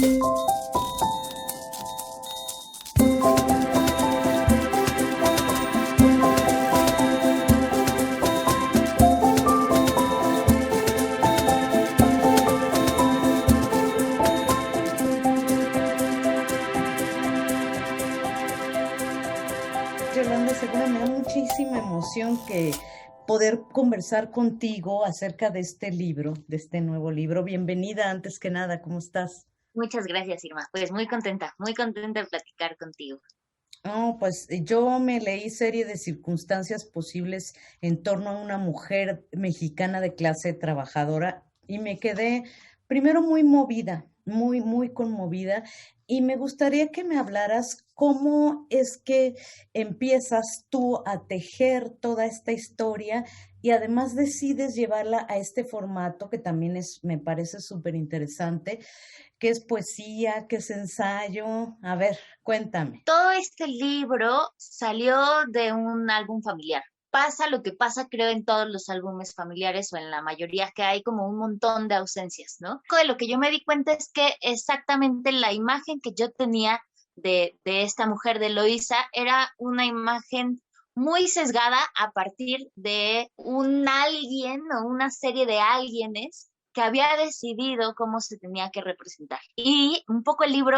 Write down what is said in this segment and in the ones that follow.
Yolanda Segura, me da muchísima emoción que poder conversar contigo acerca de este libro, de este nuevo libro. Bienvenida antes que nada, ¿cómo estás? Muchas gracias, Irma. Pues muy contenta de platicar contigo. No, pues yo me leí serie de circunstancias posibles en torno a una mujer mexicana de clase trabajadora y me quedé primero muy movida, muy conmovida y me gustaría que me hablaras cómo es que empiezas tú a tejer toda esta historia y además decides llevarla a este formato que también me parece súper interesante, que es poesía, que es ensayo. A ver, cuéntame. Todo este libro salió de un álbum familiar. Pasa lo que pasa, creo, en todos los álbumes familiares o en la mayoría, que hay como un montón de ausencias, ¿no? De lo que yo me di cuenta es que exactamente la imagen que yo tenía de esta mujer, de Eloísa, era una imagen muy sesgada a partir de un alguien o una serie de alguienes que había decidido cómo se tenía que representar. Y un poco el libro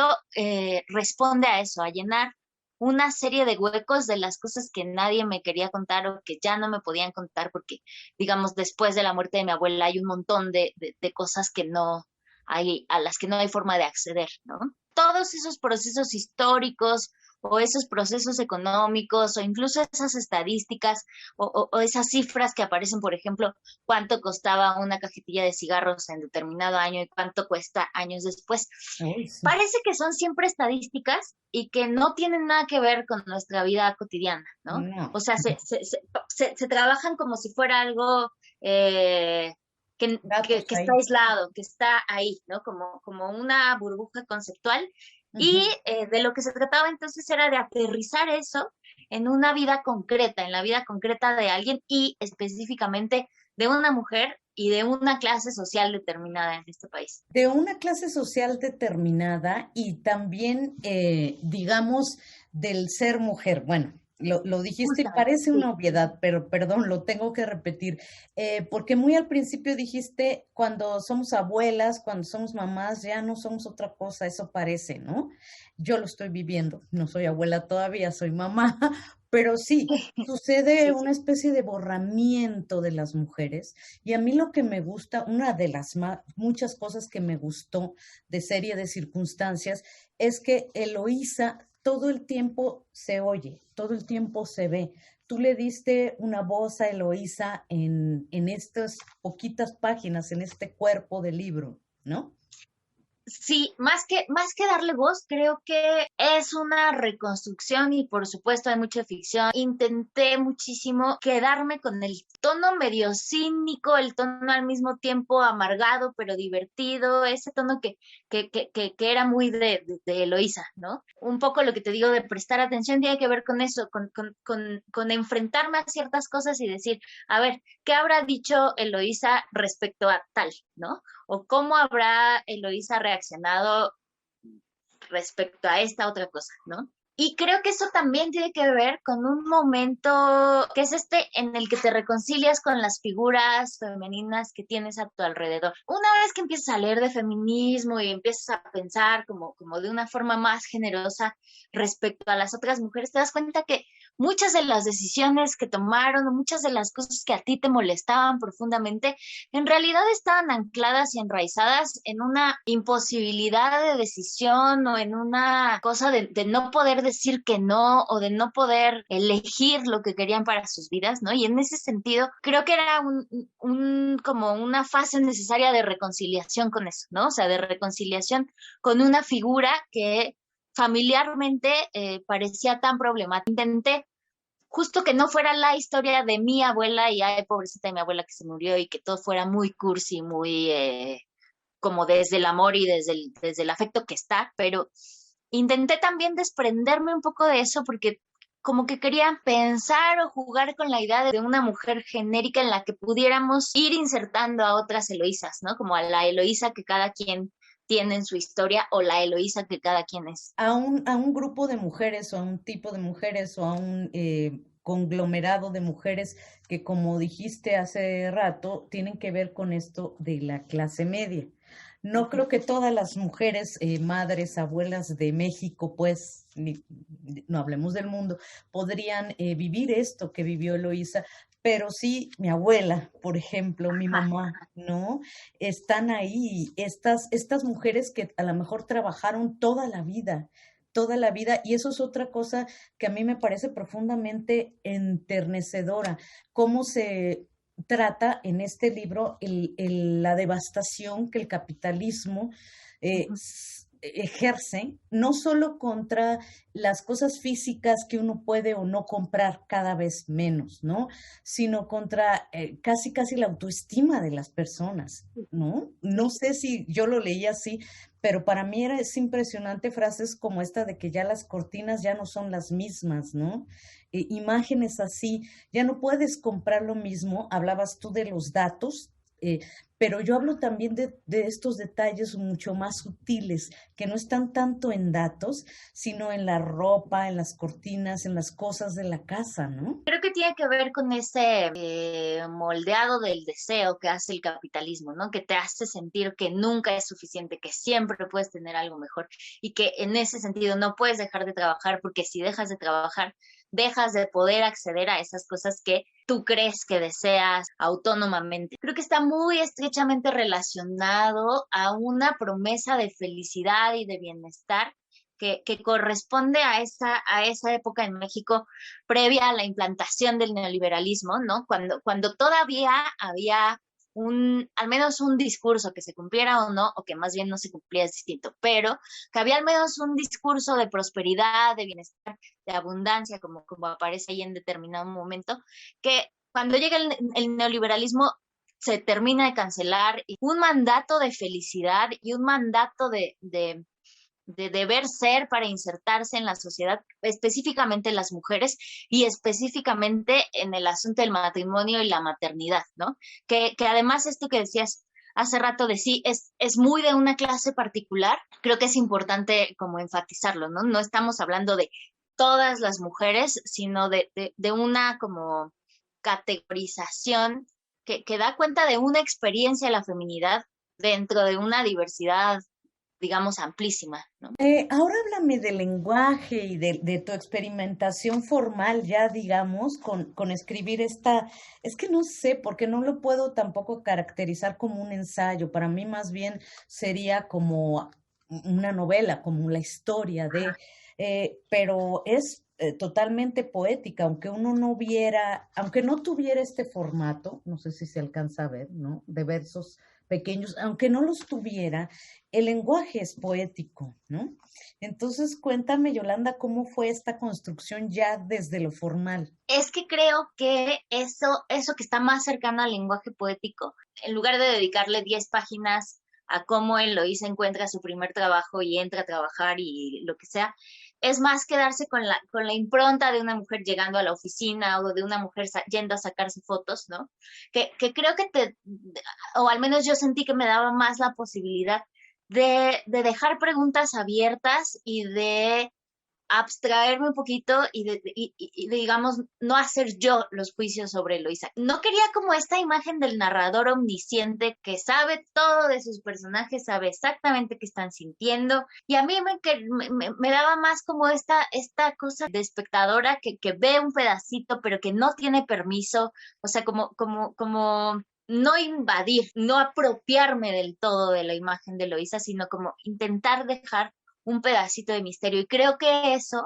responde a eso, a llenar una serie de huecos de las cosas que nadie me quería contar o que ya no me podían contar porque, digamos, después de la muerte de mi abuela hay un montón de cosas que no hay, a las que no hay forma de acceder, ¿no? Todos esos procesos históricos o esos procesos económicos o incluso esas estadísticas o esas cifras que aparecen, por ejemplo, cuánto costaba una cajetilla de cigarros en determinado año y cuánto cuesta años después. Uy, sí. Parece que son siempre estadísticas y que no tienen nada que ver con nuestra vida cotidiana, ¿no? No. O sea, se trabajan como si fuera algo Datos que está ahí. aislado, que está ahí, ¿no? Como una burbuja conceptual. Y Ujú. de lo que se trataba entonces era de aterrizar eso en una vida concreta, en la vida concreta de alguien y específicamente de una mujer y de una clase social determinada en este país. De una clase social determinada y también, digamos, del ser mujer. Bueno, lo dijiste y Justamente, parece una sí. obviedad, pero perdón, lo tengo que repetir, porque muy al principio dijiste, cuando somos abuelas, cuando somos mamás, ya no somos otra cosa, eso parece, ¿no? Yo lo estoy viviendo, no soy abuela todavía, soy mamá, pero sí, sucede Sí, sí. una especie de borramiento de las mujeres y a mí lo que me gusta, una de las muchas cosas que me gustó de serie de circunstancias, es que Eloísa todo el tiempo se oye, todo el tiempo se ve. Tú le diste una voz a Eloísa en estas poquitas páginas, en este cuerpo del libro, ¿no? Sí, más que darle voz, creo que es una reconstrucción y por supuesto hay mucha ficción. Intenté muchísimo quedarme con el tono medio cínico, el tono al mismo tiempo amargado pero divertido, ese tono que era muy de Eloísa, ¿no? Un poco lo que te digo de prestar atención tiene que ver con eso, con enfrentarme a ciertas cosas y decir, a ver, ¿qué habrá dicho Eloísa respecto a tal, ¿no? O cómo habrá Eloísa reaccionado respecto a esta otra cosa, ¿no? Y creo que eso también tiene que ver con un momento que es este en el que te reconcilias con las figuras femeninas que tienes a tu alrededor. Una vez que empiezas a leer de feminismo y empiezas a pensar como de una forma más generosa respecto a las otras mujeres, te das cuenta que muchas de las decisiones que tomaron o muchas de las cosas que a ti te molestaban profundamente, en realidad estaban ancladas y enraizadas en una imposibilidad de decisión o en una cosa de no poder decir que no o de no poder elegir lo que querían para sus vidas, ¿no? Y en ese sentido, creo que era como una fase necesaria de reconciliación con eso, ¿no? O sea, de reconciliación con una figura que familiarmente parecía tan problemática. Intenté justo que no fuera la historia de mi abuela y ay, pobrecita de mi abuela que se murió y que todo fuera muy cursi, muy como desde el amor y desde el afecto que está, pero intenté también desprenderme un poco de eso porque como que quería pensar o jugar con la idea de una mujer genérica en la que pudiéramos ir insertando a otras Eloísas, ¿no? Como a la Eloísa que cada quien tienen su historia o la Eloísa que cada quien es. A un grupo de mujeres o a un tipo de mujeres o a un conglomerado de mujeres que, como dijiste hace rato, tienen que ver con esto de la clase media. No creo que todas las mujeres, madres, abuelas de México, pues, no hablemos del mundo, podrían vivir esto que vivió Eloísa, pero sí mi abuela, por ejemplo, mi mamá, ¿no? Están ahí, estas mujeres que a lo mejor trabajaron toda la vida, y eso es otra cosa que a mí me parece profundamente enternecedora, cómo se trata en este libro la devastación que el capitalismo ejerce, no solo contra las cosas físicas que uno puede o no comprar cada vez menos, ¿no? Sino contra casi, casi la autoestima de las personas, ¿no? No sé si yo lo leí así, pero para mí es impresionante frases como esta de que ya las cortinas ya no son las mismas, ¿no? Imágenes así, ya no puedes comprar lo mismo, hablabas tú de los datos, eh, pero yo hablo también de estos detalles mucho más sutiles, que no están tanto en datos, sino en la ropa, en las cortinas, en las cosas de la casa, ¿no? Creo que tiene que ver con ese moldeado del deseo que hace el capitalismo, ¿no? Que te hace sentir que nunca es suficiente, que siempre puedes tener algo mejor y que en ese sentido no puedes dejar de trabajar porque si dejas de trabajar, dejas de poder acceder a esas cosas que tú crees que deseas autónomamente. Creo que está muy estrechamente relacionado a una promesa de felicidad y de bienestar que corresponde a esa época en México previa a la implantación del neoliberalismo, ¿no? Cuando todavía había al menos un discurso que se cumpliera o no, o que más bien no se cumplía es distinto, pero que había al menos un discurso de prosperidad, de bienestar, de abundancia, como aparece ahí en determinado momento, que cuando llega el neoliberalismo se termina de cancelar y un mandato de felicidad y un mandato de deber ser para insertarse en la sociedad, específicamente en las mujeres y específicamente en el asunto del matrimonio y la maternidad, ¿no? Que además esto que decías hace rato de sí es muy de una clase particular, creo que es importante como enfatizarlo, ¿no? No estamos hablando de todas las mujeres, sino de una como categorización que da cuenta de una experiencia de la feminidad dentro de una diversidad digamos, amplísima, ¿no? Ahora háblame del lenguaje y de tu experimentación formal ya, digamos, con escribir esta, es que no sé, porque no lo puedo tampoco caracterizar como un ensayo, para mí más bien sería como una novela, como la historia de, pero es totalmente poética, aunque uno no viera, aunque no tuviera este formato, no sé si se alcanza a ver, ¿no? De versos pequeños, aunque no los tuviera, el lenguaje es poético, ¿no? Entonces, cuéntame, Yolanda, ¿cómo fue esta construcción ya desde lo formal? Es que creo que eso que está más cercano al lenguaje poético, en lugar de dedicarle 10 páginas a cómo Eloísa encuentra su primer trabajo y entra a trabajar y lo que sea, es más quedarse con la impronta de una mujer llegando a la oficina o de una mujer yendo a sacarse fotos, ¿no? Que creo que o al menos yo sentí que me daba más la posibilidad de dejar preguntas abiertas y de abstraerme un poquito digamos, no hacer yo los juicios sobre Eloísa. No quería como esta imagen del narrador omnisciente que sabe todo de sus personajes, sabe exactamente qué están sintiendo, y a mí me daba más como esta cosa de espectadora que ve un pedacito, pero que no tiene permiso, o sea, como no invadir, no apropiarme del todo de la imagen de Eloísa, sino como intentar dejar un pedacito de misterio. Y creo que eso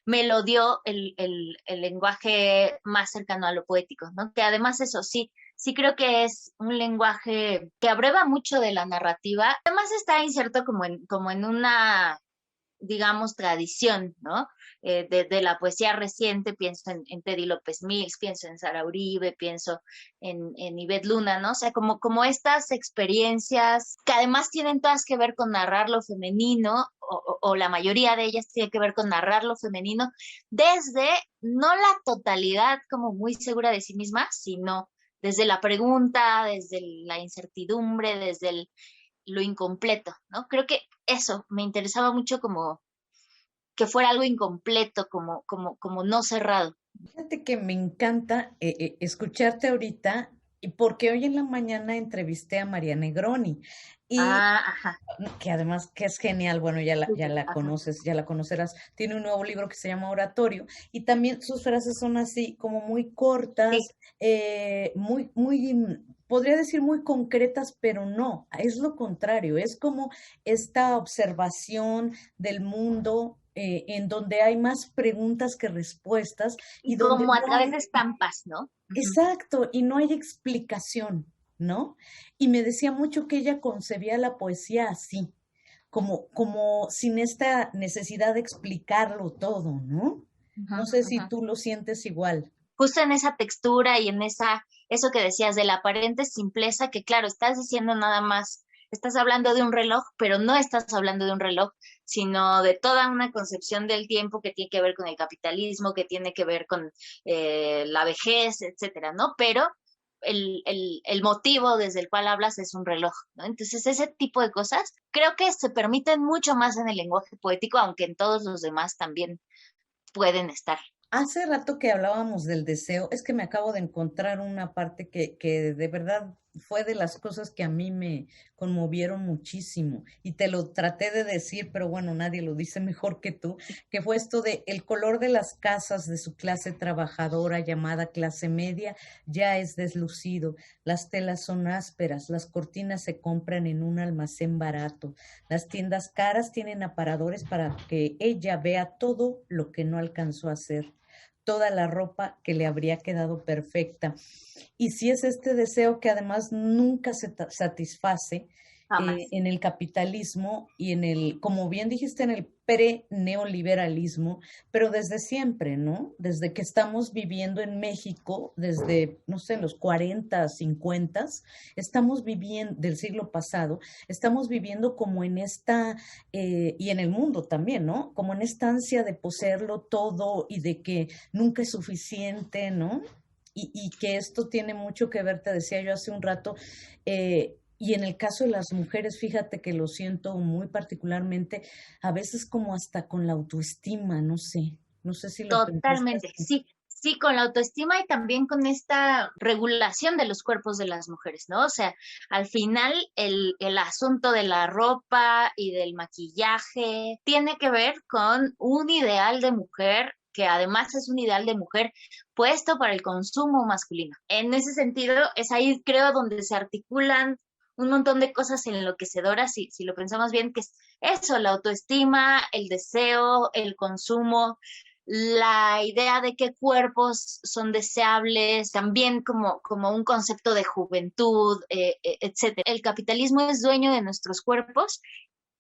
me lo dio el lenguaje más cercano a lo poético, ¿no? Que además eso sí, sí creo que es un lenguaje que abreva mucho de la narrativa. Además está inserto como en una digamos, tradición, ¿no? De la poesía reciente, pienso en Teddy López Mills, pienso en Sara Uribe, pienso en Ivette Luna, ¿no? O sea, como estas experiencias que además tienen todas que ver con narrar lo femenino, o la mayoría de ellas tiene que ver con narrar lo femenino, desde no la totalidad como muy segura de sí misma, sino desde la pregunta, desde la incertidumbre, desde lo incompleto, ¿no? Creo que eso me interesaba mucho como que fuera algo incompleto, como no cerrado. Fíjate que me encanta escucharte ahorita y porque hoy en la mañana entrevisté a María Negroni y Ah, ajá, que además que es genial, bueno, ya súper, la ajá. conoces, ya la conocerás, tiene un nuevo libro que se llama Oratorio y también sus frases son así como muy cortas, Sí, podría decir muy concretas, pero no, es lo contrario, es como esta observación del mundo en donde hay más preguntas que respuestas y y donde como a no través hay, de estampas, ¿no? Ujú. exacto, y no hay explicación, ¿no? Y me decía mucho que ella concebía la poesía así, como sin esta necesidad de explicarlo todo, ¿no? Ujú, No sé ujú. si tú lo sientes igual. Justo en esa textura y en eso que decías de la aparente simpleza, que claro, estás diciendo nada más, estás hablando de un reloj, pero no estás hablando de un reloj, sino de toda una concepción del tiempo que tiene que ver con el capitalismo, que tiene que ver con la vejez, etcétera, ¿no? Pero el motivo desde el cual hablas es un reloj, ¿no? Entonces, ese tipo de cosas creo que se permiten mucho más en el lenguaje poético, aunque en todos los demás también pueden estar. Hace rato que hablábamos del deseo, es que me acabo de encontrar una parte que de verdad fue de las cosas que a mí me conmovieron muchísimo y te lo traté de decir, pero bueno, nadie lo dice mejor que tú, que fue esto de el color de las casas de su clase trabajadora llamada clase media ya es deslucido, las telas son ásperas, las cortinas se compran en un almacén barato, las tiendas caras tienen aparadores para que ella vea todo lo que no alcanzó a hacer, toda la ropa que le habría quedado perfecta. Y si es este deseo que además nunca se satisface Jamás. en el capitalismo y en el, como bien dijiste, en el pre-neoliberalismo, pero desde siempre, ¿no? Desde que estamos viviendo en México, desde, no sé, los 40, 50, estamos viviendo del siglo pasado, estamos viviendo como en esta, y en el mundo también, ¿no? Como en esta ansia de poseerlo todo y de que nunca es suficiente, ¿no? Y que esto tiene mucho que ver, te decía yo hace un rato, y en el caso de las mujeres, fíjate que lo siento muy particularmente, a veces como hasta con la autoestima, no sé si lo pensaste Totalmente, así. sí, sí, con la autoestima y también con esta regulación de los cuerpos de las mujeres, ¿no? O sea, al final el asunto de la ropa y del maquillaje tiene que ver con un ideal de mujer que además es un ideal de mujer puesto para el consumo masculino. En ese sentido, es ahí creo donde se articulan un montón de cosas enloquecedoras, si lo pensamos bien, que es eso, la autoestima, el deseo, el consumo, la idea de qué cuerpos son deseables, también como un concepto de juventud, etcétera. El capitalismo es dueño de nuestros cuerpos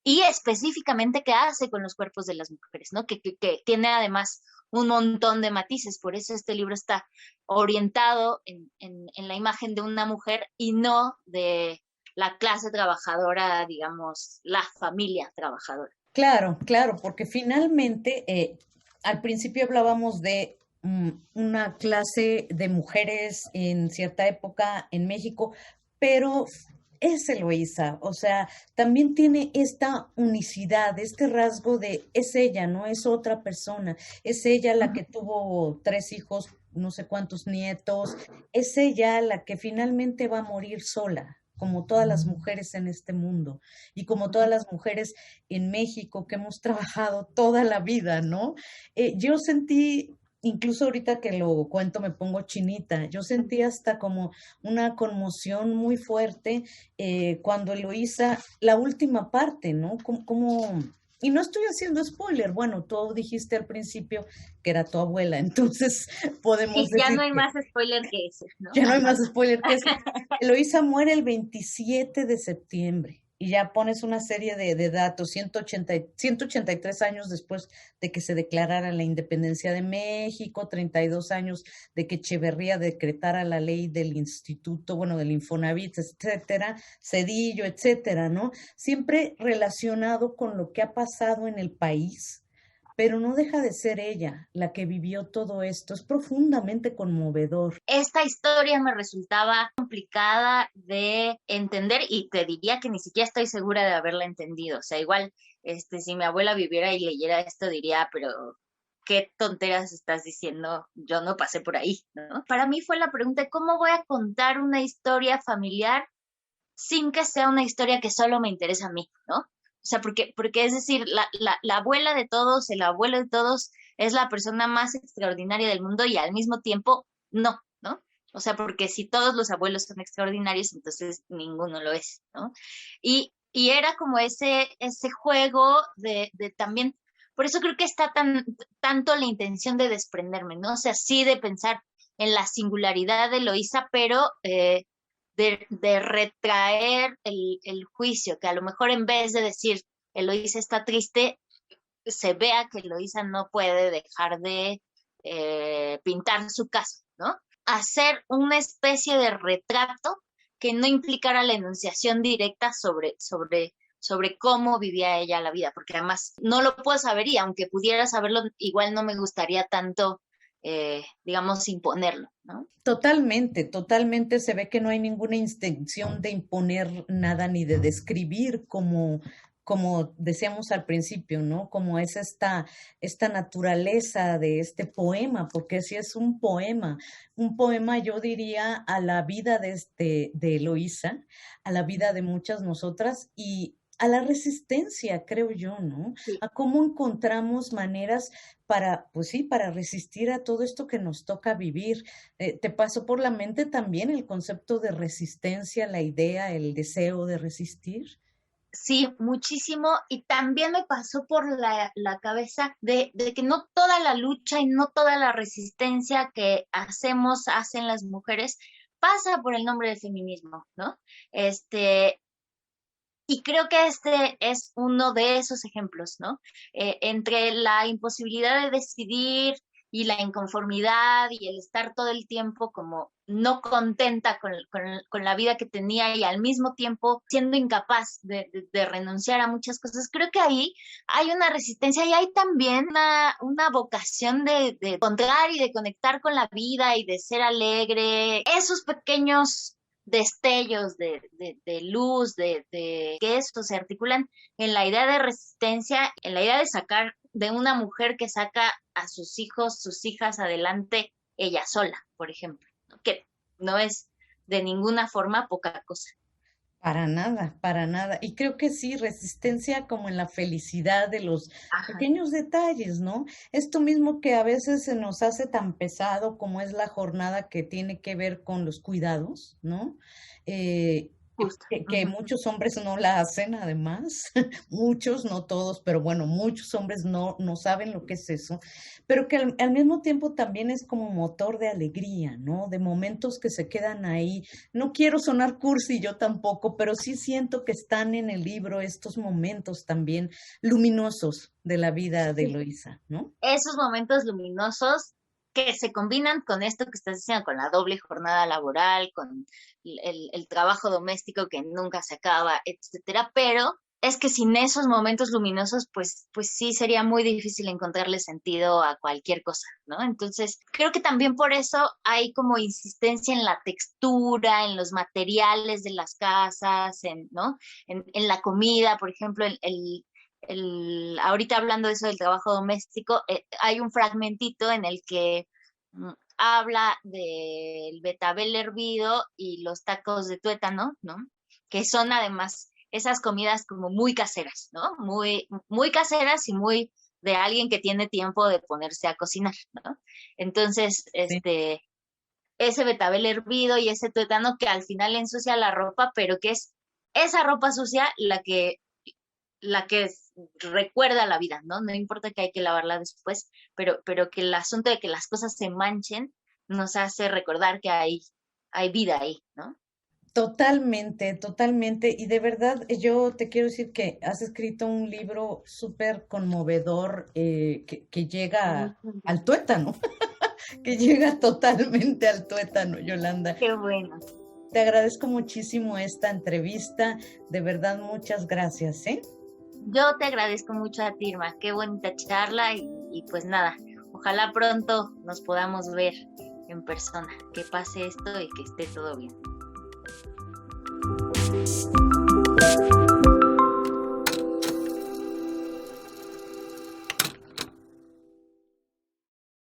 y específicamente qué hace con los cuerpos de las mujeres, ¿no? Que tiene además un montón de matices, por eso este libro está orientado en la imagen de una mujer y no de la clase trabajadora, digamos, la familia trabajadora. Claro, claro, porque finalmente al principio hablábamos de una clase de mujeres en cierta época en México, pero es Eloísa, o sea, también tiene esta unicidad, este rasgo de es ella, no es otra persona, es ella la que tuvo 3 hijos, no sé cuántos nietos, es ella la que finalmente va a morir sola, como todas las mujeres en este mundo y como todas las mujeres en México que hemos trabajado toda la vida, ¿no? Yo sentí, incluso ahorita que lo cuento me pongo chinita, yo sentí hasta como una conmoción muy fuerte cuando Eloísa, la última parte, ¿no? Y no estoy haciendo spoiler, bueno, tú dijiste al principio que era tu abuela, entonces podemos Sí, ya no decir hay que más spoiler que ese, ¿no? ya no hay más spoiler que eso. Eloísa muere el 27 de septiembre y ya pones una serie de datos, 183 años después de que se declarara la independencia de México, 32 años de que Echeverría decretara la ley del instituto, bueno, del Infonavit, etcétera, Cedillo, etcétera, ¿no? Siempre relacionado con lo que ha pasado en el país pero no deja de ser ella la que vivió todo esto. Es profundamente conmovedor. Esta historia me resultaba complicada de entender y te diría que ni siquiera estoy segura de haberla entendido. O sea, igual, si mi abuela viviera y leyera esto, diría, pero qué tonteras estás diciendo, yo no pasé por ahí, ¿no? Para mí fue la pregunta, ¿cómo voy a contar una historia familiar sin que sea una historia que solo me interesa a mí, ¿no? O sea, porque es decir, la abuela de todos, el abuelo de todos, es la persona más extraordinaria del mundo y al mismo tiempo no, ¿no? O sea, porque si todos los abuelos son extraordinarios, entonces ninguno lo es, ¿no? Y era como ese juego de también, por eso creo que está tanto la intención de desprenderme, ¿no? O sea, sí de pensar en la singularidad de Eloísa, pero de retraer el juicio, que a lo mejor en vez de decir Eloísa está triste, se vea que Eloísa no puede dejar de pintar su casa, ¿no? Hacer una especie de retrato que no implicara la enunciación directa sobre cómo vivía ella la vida, porque además no lo puedo saber y aunque pudiera saberlo, igual no me gustaría tanto, digamos, imponerlo, ¿no? Totalmente, totalmente se ve que no hay ninguna intención de imponer nada ni de describir como decíamos al principio, ¿no? Como es esta naturaleza de este poema, porque si es un poema yo diría a la vida de Eloísa, a la vida de muchas nosotras y a la resistencia, creo yo, ¿no? Sí. A cómo encontramos maneras para, pues sí, para resistir a todo esto que nos toca vivir. ¿Te pasó por la mente también el concepto de resistencia, la idea, el deseo de resistir? Sí, muchísimo. Y también me pasó por la cabeza de que no toda la lucha y no toda la resistencia que hacen las mujeres, pasa por el nombre del feminismo, ¿no? Y creo que este es uno de esos ejemplos, ¿no? Entre la imposibilidad de decidir y la inconformidad y el estar todo el tiempo como no contenta con la vida que tenía y al mismo tiempo siendo incapaz de renunciar a muchas cosas, creo que ahí hay una resistencia y hay también una vocación de encontrar y de conectar con la vida y de ser alegre. Esos pequeños destellos de luz, que esto se articulan en la idea de resistencia, en la idea de sacar de una mujer que saca a sus hijos, sus hijas adelante ella sola, por ejemplo, ¿no? Que no es de ninguna forma poca cosa. Para nada, para nada. Y creo que sí, resistencia como en la felicidad de los Ajá, pequeños detalles, ¿no? Esto mismo que a veces se nos hace tan pesado como es la jornada que tiene que ver con los cuidados, ¿no? Eh, justo. que Ujú. muchos hombres no la hacen, además, muchos, no todos, pero bueno, muchos hombres no saben lo que es eso, pero que al mismo tiempo también es como motor de alegría, ¿no? De momentos que se quedan ahí. No quiero sonar cursi, yo tampoco, pero sí siento que están en el libro estos momentos también luminosos de la vida de Sí. Eloísa, ¿no? Esos momentos luminosos que se combinan con esto que estás diciendo, con la doble jornada laboral, con el trabajo doméstico que nunca se acaba, etcétera, pero es que sin esos momentos luminosos, pues sí sería muy difícil encontrarle sentido a cualquier cosa, ¿no? Entonces, creo que también por eso hay como insistencia en la textura, en los materiales de las casas, ¿no? En la comida, por ejemplo, ahorita hablando de eso del trabajo doméstico, hay un fragmentito en el que habla del betabel hervido y los tacos de tuétano, ¿no? Que son además esas comidas como muy caseras, ¿no? Muy, muy caseras y muy de alguien que tiene tiempo de ponerse a cocinar, ¿no? Entonces, Sí. ese betabel hervido y ese tuétano que al final ensucia la ropa, pero que es esa ropa sucia la que recuerda la vida, ¿no? No importa que hay que lavarla después, pero que el asunto de que las cosas se manchen nos hace recordar que hay vida ahí, ¿no? Totalmente, totalmente. Y de verdad, yo te quiero decir que has escrito un libro súper conmovedor que llega Muchas al gracias. tuétano, que llega totalmente al tuétano, Yolanda. Qué bueno. Te agradezco muchísimo esta entrevista. De verdad, muchas gracias, ¿eh? Yo te agradezco mucho a ti, Irma, qué bonita charla y pues nada, ojalá pronto nos podamos ver en persona, que pase esto y que esté todo bien.